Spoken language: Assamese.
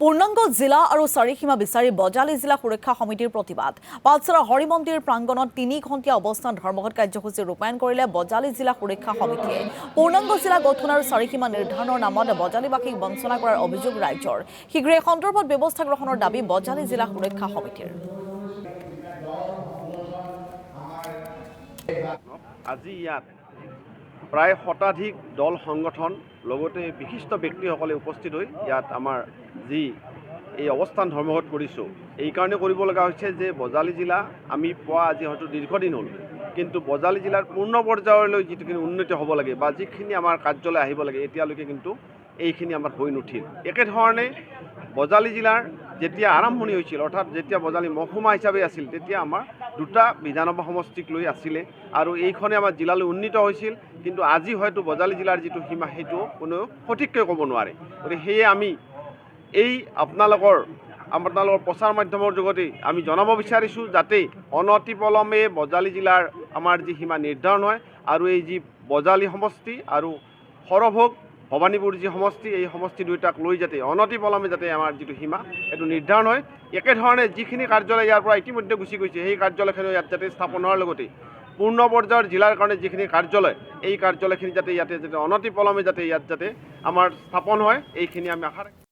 পূৰ্ণাংগ জিলা আৰু চাৰিসীমা বিচাৰি বজালী জিলা সুৰক্ষা সমিতিৰ প্ৰতিবাদ। পাঠশালা হৰি মন্দিৰ প্ৰাংগণত ৩ ঘণ্টীয়া অৱস্থান ধৰ্মঘট কাৰ্যসূচী ৰূপায়ণ কৰিলে বজালী জিলা সুৰক্ষা সমিতিয়ে। পূৰ্ণাংগ জিলা গঠন আৰু চাৰিসীমা নিৰ্ধাৰণৰ নামত বজালীবাসীক বঞ্চনা কৰাৰ অভিযোগ ৰাইজৰ। শীঘ্ৰে সন্দৰ্ভত ব্যৱস্থা গ্ৰহণৰ দাবী বজালী জিলা সুৰক্ষা সমিতিৰ। আজি ইয়াত প্ৰায় শতাধিক দল সংগঠন লগতে বিশিষ্ট ব্যক্তিসকলে উপস্থিত হৈ ইয়াত আমাৰ যি এই অৱস্থান ধৰ্মঘট কৰিছোঁ, এই কাৰণে কৰিব লগা হৈছে যে বজালী জিলা আমি পোৱা আজি হয়তো দীৰ্ঘদিন হ'ল, কিন্তু বজালী জিলাৰ পূৰ্ণ পৰ্যায়লৈ যিখিনি উন্নতি হ'ব লাগে বা যিখিনি আমাৰ কাৰ্যালয় আহিব লাগে এতিয়ালৈকে কিন্তু এইখিনি আমাৰ হৈ নুঠিল। একেধৰণে বজালী জিলাৰ যেতিয়া আৰম্ভণি হৈছিল, অৰ্থাৎ যেতিয়া বজালী মহকুমা হিচাপে আছিল, তেতিয়া আমাৰ 2টা বিধানসভা সমষ্টিক লৈ আছিলে আৰু এইখনে আমাৰ জিলালৈ উন্নীত হৈছিল। কিন্তু আজি হয়তো বজালী জিলাৰ যিটো সীমা সেইটো কোনো সঠিককৈ ক'ব নোৱাৰে। গতিকে সেয়ে আমি এই আপোনালোকৰ প্ৰচাৰ মাধ্যমৰ যোগেদি আমি জনাব বিচাৰিছোঁ যাতে অনতিপলমে বজালী জিলাৰ আমাৰ যি সীমা নিৰ্ধাৰণ হয় আৰু এই যি বজালী সমষ্টি আৰু সৰভোগ ভৱানীপুৰ যি সমষ্টি, এই সমষ্টি দুয়োটাক লৈ যাতে অনতিপলমে যাতে আমাৰ যিটো সীমা এইটো নিৰ্ধাৰণ হয়। একেধৰণে যিখিনি কাৰ্যালয় ইয়াৰ পৰা ইতিমধ্যে গুচি গৈছে সেই কাৰ্যালয়খিনি ইয়াত যাতে স্থাপন হোৱাৰ লগতে পূৰ্ণ পৰ্যায়ৰ জিলাৰ কাৰণে যিখিনি কাৰ্যালয়, এই কাৰ্যালয়খিনি যাতে ইয়াতে অনতিপলমে যাতে ইয়াত যাতে আমাৰ স্থাপন হয়, এইখিনি আমি আশা ৰাখিছোঁ।